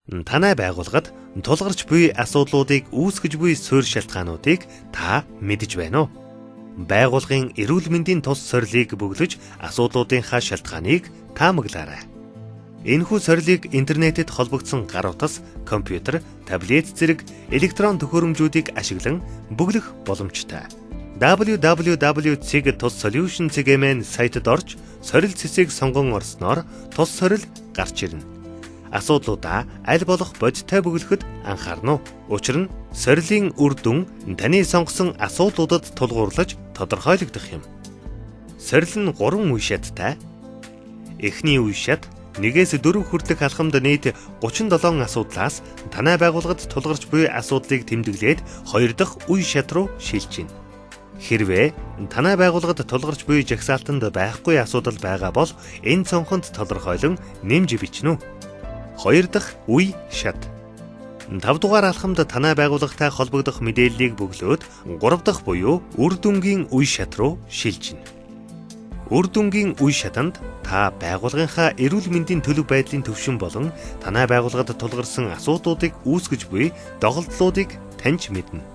Танай байгууллагад тулгарч буй асуудлуудыг үүсгэж буй суурь шалтгаануудыг та мэдэж байна уу? Байгууллагын эрүүл мэндийн тус сорилыг бөглөж асуудлуудынхаа шалтгааныг таамаглаарай. Энэхүү сорилыг интернетэд холбогдсон гар утас, компьютер, таблет зэрэг электрон төхөөрөмжүүдийг ашиглан бөглөх боломжтой. www.cig.solution.cg-ийн сайтад орж сорил цэцгийг сонгон орсноор тус сорил гарч ирнэ. Асуудлуудаа аль болох бодиттой бөглөхөд анхаарна уу? Учир нь сорилын үр дүн таны сонгосон асуудлуудад тулгуурлаж тодорхойлогдох юм. Сорил нь 3 үе шаттай. Эхний үе шат 1-4 хүртэлх алхамд нийт 37 асуудлаас танай байгууллагад тулгарч буй асуудлыг тэмдэглээд 2 дахь үе шат руу шилжинэ. Хэрвээ танай байгууллагад тулгарч буй жагсаалтанд байхгүй асуудал байгаа бол энэ цонхонд тодорхойлон нэмж бичнэ үү? 2 дахь үе шат 5 дугаар алхамд танай байгууллагатай холбогдох мэдээллийг бөглөөд 3 дахь буюу үр дүнгийн үе шат руу шилжинэ. Үр дүнгийн үе шатанд та байгууллагынхаа эрүүл мэндийн төлөв байдлын төвшин болон танай байгууллагад тулгарсан асуудлуудыг үүсгэж буй доголдлуудыг таньж мэднэ.